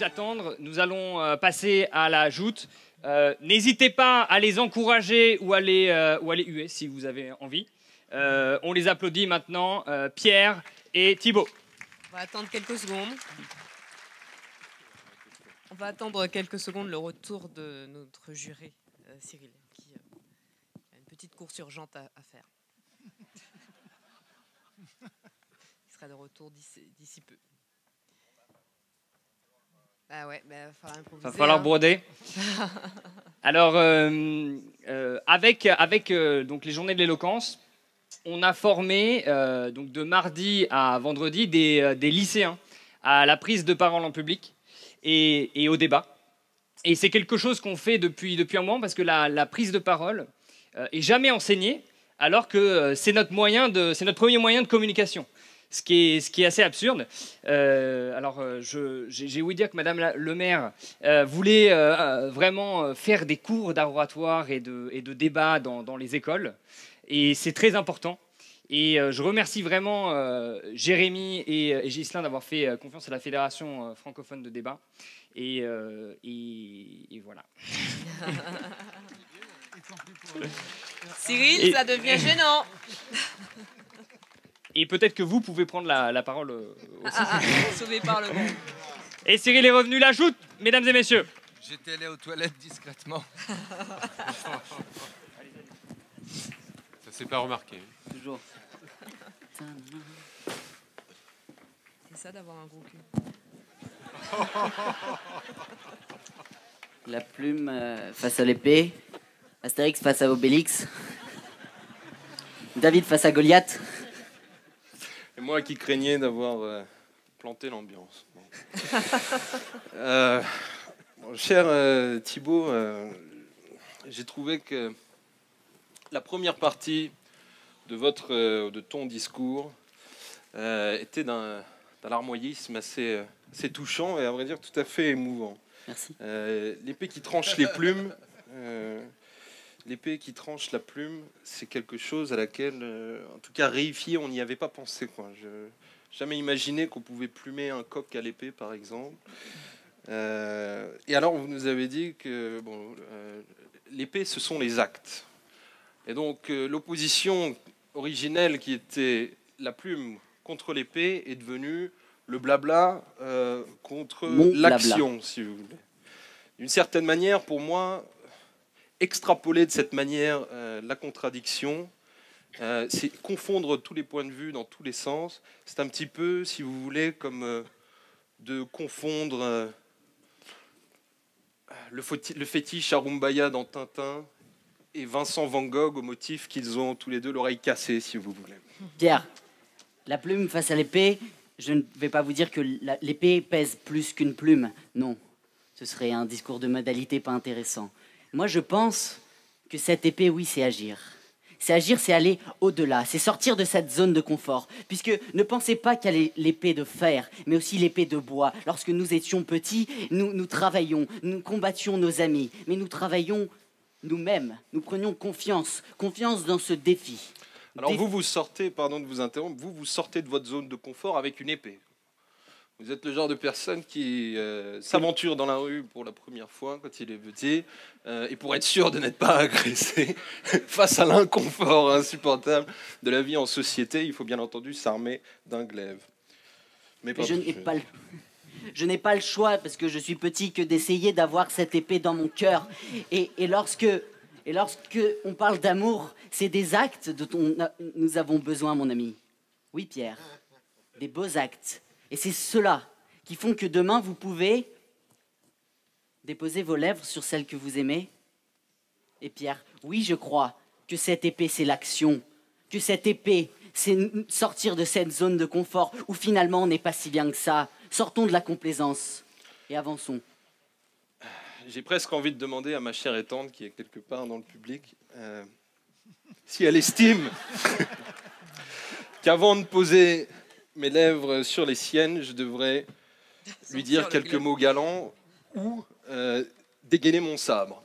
attendre, nous allons passer à la joute. N'hésitez pas à les encourager ou à les huer si vous avez envie. On les applaudit maintenant, Pierre et Thibaut. On va attendre quelques secondes. On va attendre quelques secondes le retour de notre juré, Cyril, qui a une petite course urgente à faire. Il sera de retour d'ici peu. Ah ouais, va falloir improviser. Va falloir broder. Alors, avec donc les journées de l'éloquence, on a formé donc de mardi à vendredi des lycéens à la prise de parole en public et au débat. Et c'est quelque chose qu'on fait depuis un moment parce que la prise de parole est jamais enseignée, alors que c'est notre premier moyen de communication. Ce qui est assez absurde. J'ai ouï dire que Madame le maire voulait vraiment faire des cours d'oratoire et de débat dans les écoles. Et c'est très important. Et je remercie vraiment Jérémy et Ghislain d'avoir fait confiance à la Fédération francophone de débat. Et voilà. Cyril, ça devient gênant. Et peut-être que vous pouvez prendre la parole aussi. Sauvé par le monde. Et Cyril est revenu, la joute, mesdames et messieurs. J'étais allé aux toilettes discrètement. Ça s'est pas remarqué. Toujours. C'est ça d'avoir un gros cul. La plume face à l'épée. Astérix face à Obélix. David face à Goliath. Et moi qui craignais d'avoir planté l'ambiance. Bon, cher Thibaut, j'ai trouvé que la première partie de ton discours était d'un larmoyisme assez touchant et à vrai dire tout à fait émouvant. Merci. L'épée qui tranche les plumes, l'épée qui tranche la plume, c'est quelque chose à laquelle, en tout cas réifié, on n'y avait pas pensé, quoi. Je jamais imaginé qu'on pouvait plumer un coq à l'épée, par exemple. Et alors, vous nous avez dit que l'épée, ce sont les actes. Et donc, l'opposition originelle qui était la plume contre l'épée est devenue le blabla contre l'action, si vous voulez. D'une certaine manière, pour moi, extrapoler de cette manière la contradiction, c'est confondre tous les points de vue dans tous les sens. C'est un petit peu, si vous voulez, comme de confondre le fétiche Arumbaya dans Tintin et Vincent Van Gogh au motif qu'ils ont tous les deux l'oreille cassée, si vous voulez. Pierre, la plume face à l'épée, je ne vais pas vous dire que l'épée pèse plus qu'une plume. Non, ce serait un discours de modalité pas intéressant. Moi, je pense que cette épée, oui, c'est agir. C'est agir, c'est aller au-delà, c'est sortir de cette zone de confort. Puisque ne pensez pas qu'il y a l'épée de fer, mais aussi l'épée de bois. Lorsque nous étions petits, nous travaillions, nous combattions nos amis, mais nous travaillions nous-mêmes. Nous prenions confiance dans ce défi. Alors vous sortez, pardon de vous interrompre, vous sortez de votre zone de confort avec une épée. Vous êtes le genre de personne qui s'aventure dans la rue pour la première fois quand il est petit et pour être sûr de n'être pas agressé face à l'inconfort insupportable de la vie en société, il faut bien entendu s'armer d'un glaive. Mais je n'ai pas le choix parce que je suis petit que d'essayer d'avoir cette épée dans mon cœur. Et lorsque on parle d'amour, c'est des actes dont nous avons besoin, mon ami. Oui, Pierre, des beaux actes. Et c'est cela qui font que demain, vous pouvez déposer vos lèvres sur celle que vous aimez. Et Pierre, oui, je crois que cette épée, c'est l'action. Que cette épée, c'est sortir de cette zone de confort où finalement, on n'est pas si bien que ça. Sortons de la complaisance et avançons. J'ai presque envie de demander à ma chère et tante, qui est quelque part dans le public, si elle estime qu'avant de poser mes lèvres sur les siennes, je devrais lui dire quelques mots galants ou dégainer mon sabre.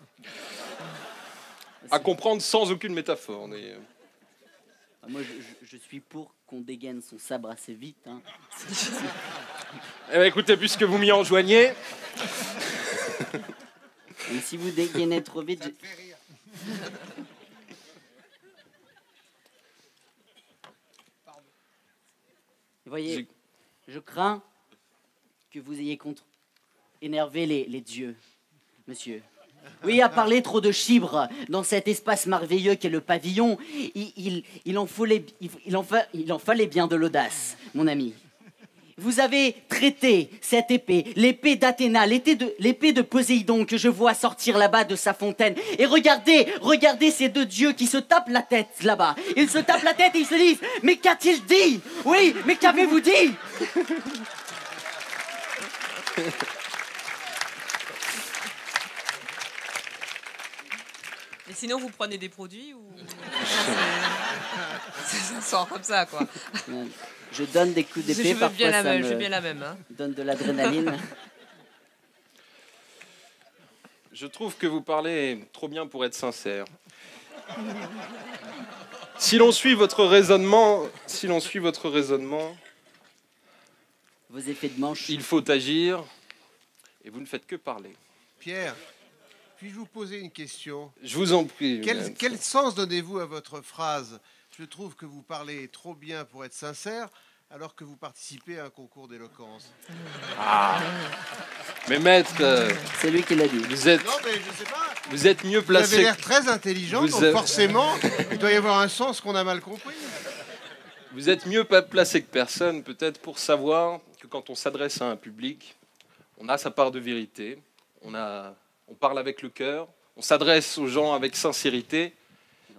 À comprendre sans aucune métaphore. Moi, je suis pour qu'on dégaine son sabre assez vite. Hein. Eh ben, écoutez, puisque vous m'y enjoignez, Et si vous dégainez trop vite, vous voyez, je crains que vous ayez énervé les dieux, monsieur. Oui, à parler trop de chibres dans cet espace merveilleux qu'est le pavillon, il en fallait bien de l'audace, mon ami. Vous avez traité cette épée, l'épée d'Athéna, l'épée de Poséidon que je vois sortir là-bas de sa fontaine. Et regardez ces deux dieux qui se tapent la tête là-bas. Ils se tapent la tête et ils se disent « Mais qu'a-t-il dit? Oui, mais qu'avez-vous dit ?» Et sinon, vous prenez des produits ou ça sort comme ça, quoi. Je donne des coups d'épée, Je veux bien parfois la ça même, me hein. donne de l'adrénaline. je trouve que vous parlez trop bien pour être sincère. Si l'on suit votre raisonnement, Vos effets de manche. il faut agir et vous ne faites que parler. Pierre, puis-je vous poser une question? Je vous en prie. Quel sens donnez-vous à votre phrase? Je trouve que vous parlez trop bien pour être sincère, alors que vous participez à un concours d'éloquence. Mais maître, C'est lui qui l'a dit. vous êtes, Non, mais je sais pas. vous êtes mieux Vous avez placé. l'air très intelligent, Vous donc avez- forcément, il doit y avoir un sens qu'on a mal compris. Vous êtes mieux placé que personne, peut-être, pour savoir que quand on s'adresse à un public, on a sa part de vérité, on parle avec le cœur, on s'adresse aux gens avec sincérité,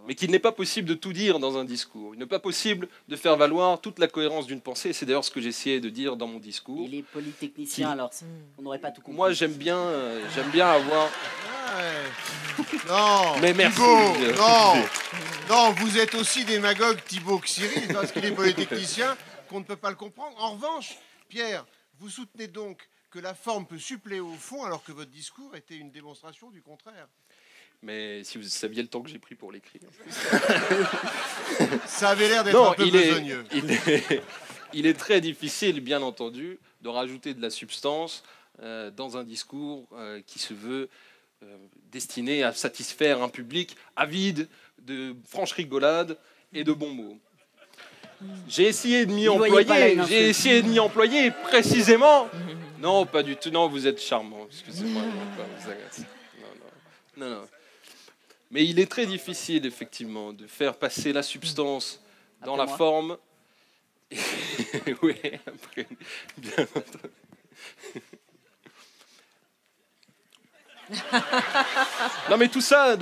mais qu'il n'est pas possible de tout dire dans un discours. Il n'est pas possible de faire valoir toute la cohérence d'une pensée, et c'est d'ailleurs ce que j'essayais de dire dans mon discours. Il est polytechnicien, alors on n'aurait pas tout compris. Moi, j'aime bien avoir... Ah ouais. Non, Mais merci. Thibaut, non, non, vous êtes aussi démagogue, Thibaut, que Cyril, parce qu'il est polytechnicien, qu'on ne peut pas le comprendre. En revanche, Pierre, vous soutenez donc que la forme peut suppléer au fond, alors que votre discours était une démonstration du contraire. Mais si vous saviez le temps que j'ai pris pour l'écrire... Ça avait l'air d'être Non, un peu besogneux. il est très difficile, bien entendu, de rajouter de la substance dans un discours qui se veut destiné à satisfaire un public avide de franche rigolade et de bons mots. J'ai essayé de m'y employer précisément. Non, pas du tout. Non, vous êtes charmant. Excusez-moi, je ne vais pas vous agacer. Non. Mais il est très difficile, effectivement, de faire passer la substance dans la forme. Oui, après, bien entendu. Non, mais tout ça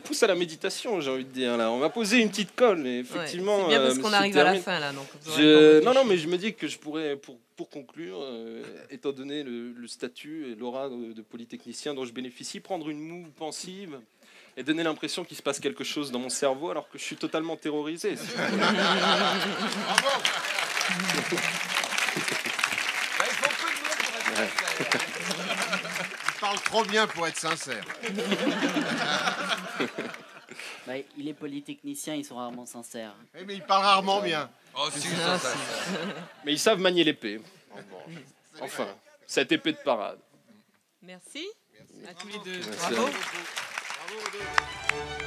pousse à la méditation, j'ai envie de dire. Là, on m'a posé une petite colle, mais effectivement. C'est bien parce qu'on arrive à la fin là, donc. Non, mais je me dis que je pourrais, pour conclure, étant donné le statut et l'aura de polytechnicien dont je bénéficie, prendre une moue pensive et donner l'impression qu'il se passe quelque chose dans mon cerveau alors que je suis totalement terrorisé. Il parle trop bien pour être sincère. Bah, il est polytechnicien, ils sont rarement sincères. Eh, mais il parle rarement bien. Oh, si, Mais ils savent manier l'épée. Enfin, cette épée de parade. Merci à tous les deux. Merci. Bravo. Bravo aux deux.